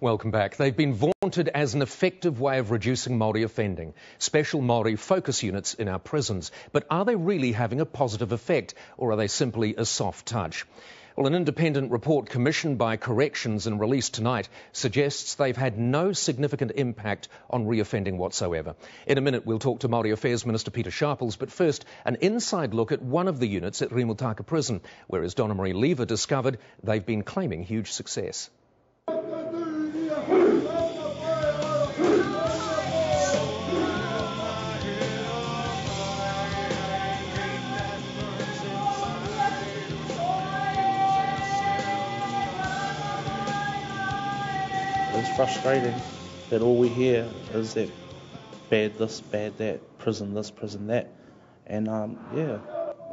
Welcome back. They've been vaunted as an effective way of reducing Maori offending. Special Maori focus units in our prisons. But are they really having a positive effect, or are they simply a soft touch? Well, an independent report commissioned by Corrections and released tonight suggests they've had no significant impact on reoffending whatsoever. In a minute, we'll talk to Maori Affairs Minister Peter Sharples, but first, an inside look at one of the units at Rimutaka Prison, where, as Donna Marie Lever discovered, they've been claiming huge success. It's frustrating that all we hear is that bad this, bad that, prison this, prison that. And yeah,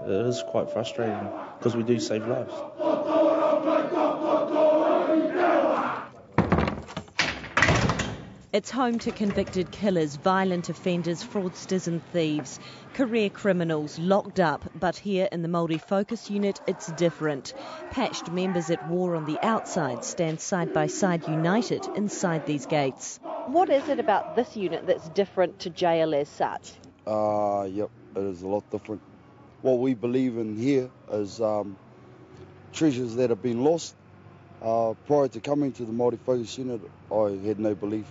it is quite frustrating because we do save lives. It's home to convicted killers, violent offenders, fraudsters and thieves, career criminals locked up. But here in the Maori Focus Unit, it's different. Patched members at war on the outside stand side by side, united inside these gates. What is it about this unit that's different to jail as such? Yep, it is a lot different. What we believe in here is treasures that have been lost. Prior to coming to the Maori Focus Unit, I had no belief,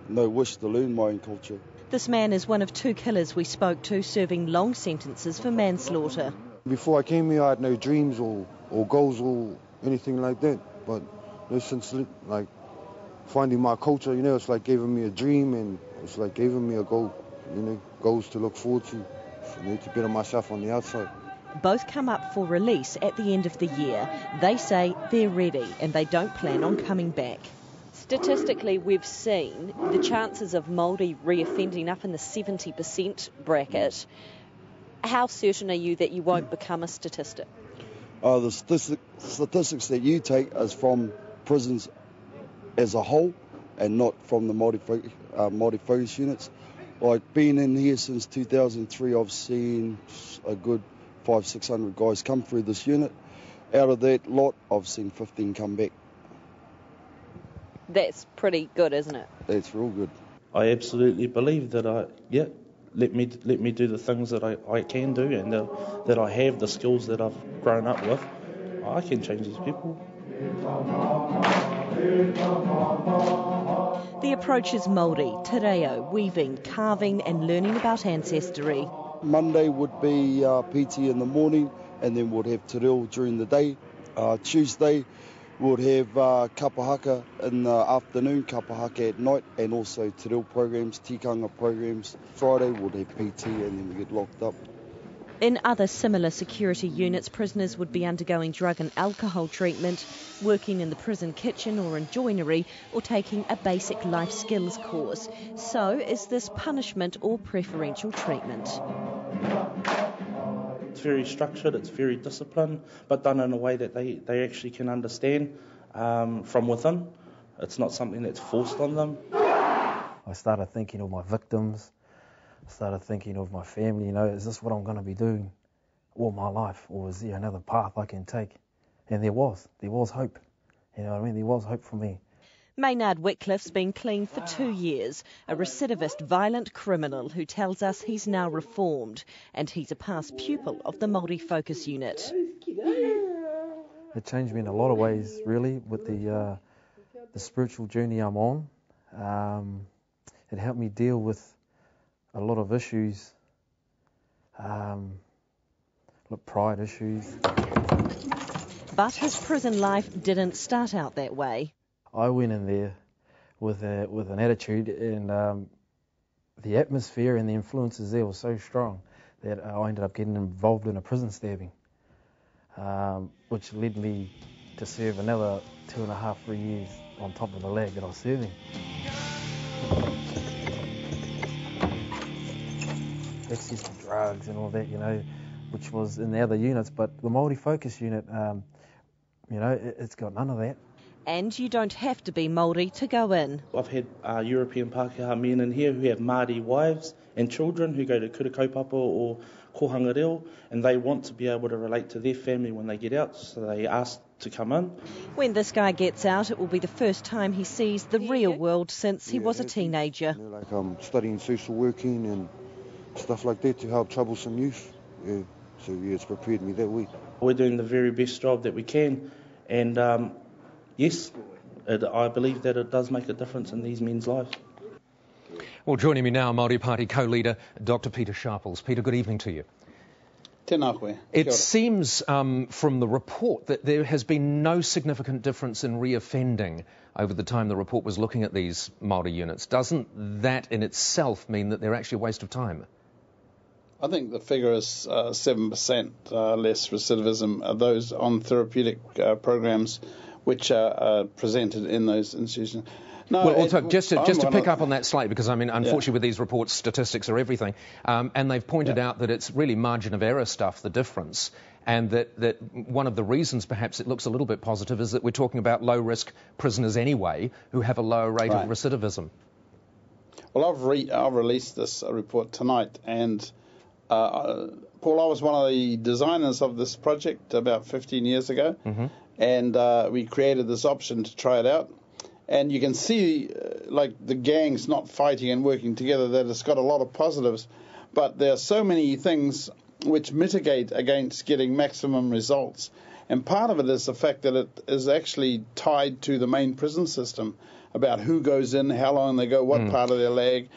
no wish to learn my own culture. This man is one of two killers we spoke to serving long sentences for manslaughter. Before I came here, I had no dreams or goals or anything like that. But since like finding my culture, it's like giving me a dream and it's like giving me a goal, goals to look forward to, to better myself on the outside. Both come up for release at the end of the year. They say they're ready and they don't plan on coming back. Statistically, we've seen the chances of Māori reoffending up in the 70% bracket. How certain are you that you won't become a statistic? The statistics that you take is from prisons as a whole and not from the Maori Focus units. Like, being in here since 2003, I've seen a good 500-600 guys come through this unit. Out of that lot, I've seen 15 come back. That's pretty good, isn't it? That's real good. I absolutely believe that let me do the things that I can do and that I have the skills that I've grown up with. I can change these people. The approach is Māori, te reo, weaving, carving and learning about ancestry. Monday would be PT in the morning and then we'd have te reo during the day. Tuesday we'd have kapahaka in the afternoon, kapahaka at night, and also te reo programs, tikanga programs. Friday we'd have PT and then we get locked up. In other similar security units, prisoners would be undergoing drug and alcohol treatment, working in the prison kitchen or in joinery, or taking a basic life skills course. So, is this punishment or preferential treatment? It's very structured, it's very disciplined, but done in a way that they actually can understand from within. It's not something that's forced on them. I started thinking of my victims. I started thinking of my family, is this what I'm going to be doing all my life, or is there another path I can take? And there was hope, there was hope for me. Maynard Whitcliffe's been clean for 2 years, a recidivist violent criminal who tells us he's now reformed, and he's a past pupil of the Maori Focus Unit. It changed me in a lot of ways, really, with the spiritual journey I'm on. It helped me deal with a lot of issues, pride issues. But his prison life didn't start out that way. I went in there with an attitude, and the atmosphere and the influences there were so strong that I ended up getting involved in a prison stabbing, which led me to serve another 2.5, 3 years on top of the lag that I was serving. Access to drugs and all that, which was in the other units, but the Maori Focus Unit, it's got none of that. And you don't have to be Māori to go in. I've had European Pakeha men in here who have Māori wives and children who go to Kurikaupapa or kohanga reo, and they want to be able to relate to their family when they get out, so they ask to come in. When this guy gets out, it will be the first time he sees the real world since he was a teenager. You know, like studying social working and stuff like that to help troublesome youth. Yeah. So yeah, it's prepared me that way. We're doing the very best job that we can, and yes, I believe that it does make a difference in these men's lives. Well, joining me now, Māori Party co-leader Dr. Peter Sharples. Peter, good evening to you. Tēnā koe. It seems from the report that there has been no significant difference in reoffending over the time the report was looking at these Māori units. Doesn't that in itself mean that they're actually a waste of time? I think the figure is 7% less recidivism, those on therapeutic programs which are presented in those institutions. No, well, just to pick up on that slightly, because I mean, unfortunately, with these reports, statistics are everything, and they've pointed out that it's really margin of error stuff, the difference, and that one of the reasons perhaps it looks a little bit positive is that we're talking about low-risk prisoners anyway who have a lower rate of recidivism. Well, I've released this report tonight, and Paul, I was one of the designers of this project about 15 years ago, and we created this option to try it out. And you can see, like, the gangs not fighting and working together, that it's got a lot of positives. But there are so many things which mitigate against getting maximum results. And part of it is the fact that it is actually tied to the main prison system about who goes in, how long they go, what part of their leg.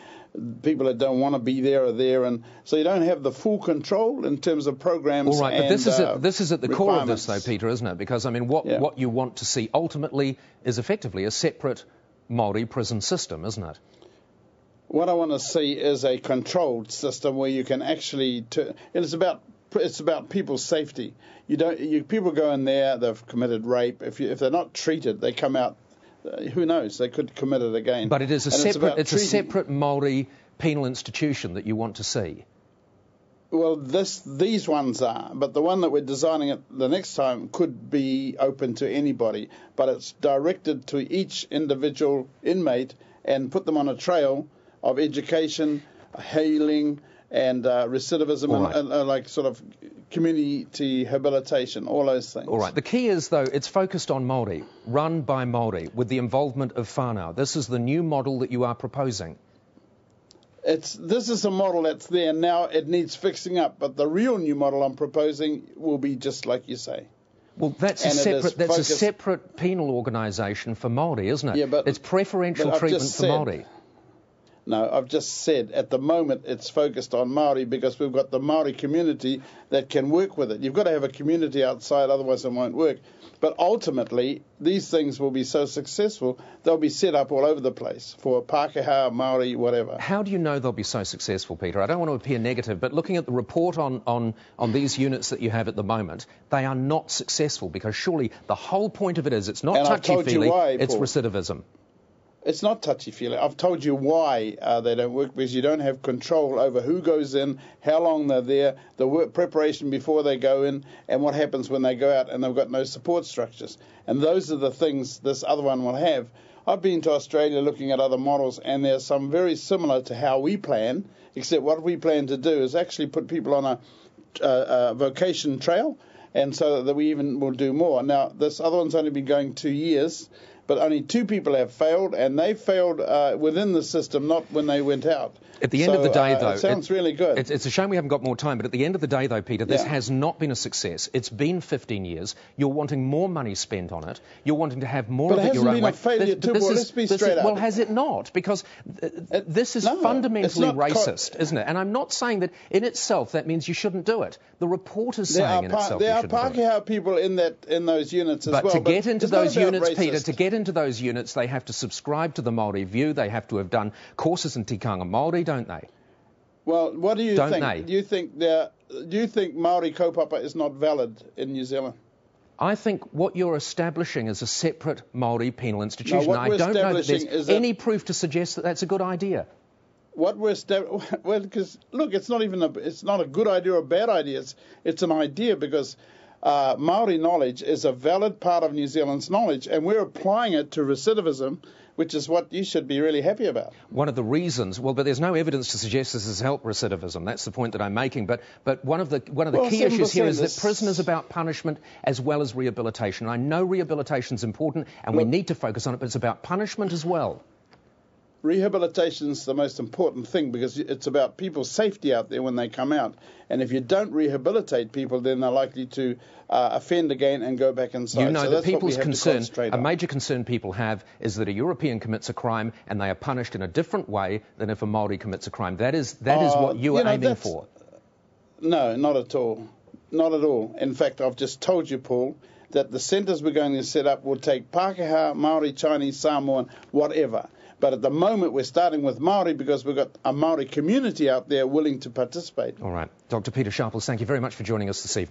People that don't want to be there are there, and so you don't have the full control in terms of programs. All right, but this is at the core of this, though, Peter, isn't it? Because I mean, what you want to see ultimately is effectively a separate Maori prison system, isn't it? What I want to see is a controlled system where you can actually, and it's about people's safety. People go in there, they've committed rape. If they're not treated, they come out. Who knows? They could commit it again. But it is a separate Maori penal institution that you want to see. Well, these ones are, but the one that we're designing the next time could be open to anybody. But it's directed to each individual inmate and put them on a trail of education, healing, and recidivism, and like sort of community rehabilitation, all those things. All right. The key is, though, it's focused on Māori, run by Māori, with the involvement of whānau. This is the new model that you are proposing. This is a model that's there now. It needs fixing up, but the real new model I'm proposing will be just like you say. Well, that's a separate penal organisation for Māori, isn't it? Yeah, but it's preferential treatment for Māori. No, I've just said at the moment it's focused on Māori because we've got the Māori community that can work with it. You've got to have a community outside, otherwise it won't work. But ultimately, these things will be so successful, they'll be set up all over the place for Pakeha, Māori, whatever. How do you know they'll be so successful, Peter? I don't want to appear negative, but looking at the report on these units that you have at the moment, they are not successful because surely the whole point of it is it's not touchy-feely, it's recidivism. It's not touchy-feely. I've told you why they don't work, because you don't have control over who goes in, how long they're there, the work preparation before they go in, and what happens when they go out and they've got no support structures. And those are the things this other one will have. I've been to Australia looking at other models, and there's some very similar to how we plan, except what we plan to do is actually put people on a vocation trail, and so that we even will do more. Now, this other one's only been going 2 years, but only 2 people have failed, and they failed within the system, not when they went out. At the end of the day, though... It sounds really good. It's a shame we haven't got more time, but at the end of the day, though, Peter, this has not been a success. It's been 15 years. You're wanting more money spent on it. You're wanting to have more of it your own way. But it hasn't been a failure too, well, let's be straight up. Well, has it not? Because this is fundamentally racist, isn't it? And I'm not saying that in itself that means you shouldn't do it. The report is saying in itself you shouldn't do it. There are Pakeha people in those units as well. But to get into those units, Peter, to get into those units, they have to subscribe to the Maori View. They have to have done courses in tikanga Māori, don't they? Well, what do you think? Do you think Māori kaupapa is not valid in New Zealand? I think what you're establishing is a separate Maori penal institution. No, I don't know that there's any proof to suggest that that's a good idea. What we're because look, it's not a good idea or a bad idea. It's an idea because Maori knowledge is a valid part of New Zealand's knowledge, and we're applying it to recidivism, which is what you should be really happy about. One of the reasons, well, but there's no evidence to suggest this has helped recidivism. That's the point that I'm making. But one of the key issues here is that prison is about punishment as well as rehabilitation. And I know rehabilitation is important, and we need to focus on it, but it's about punishment as well. Rehabilitation is the most important thing because it's about people's safety out there when they come out. And if you don't rehabilitate people, then they're likely to offend again and go back inside. You know, so that people's concern, a major concern people have is that a European commits a crime and they are punished in a different way than if a Maori commits a crime. That is what you are aiming for. No, not at all. Not at all. In fact, I've just told you, Paul, that the centres we're going to set up will take Pakeha, Maori, Chinese, Samoan, whatever. But at the moment, we're starting with Maori because we've got a Maori community out there willing to participate. All right. Dr. Peter Sharples, thank you very much for joining us this evening.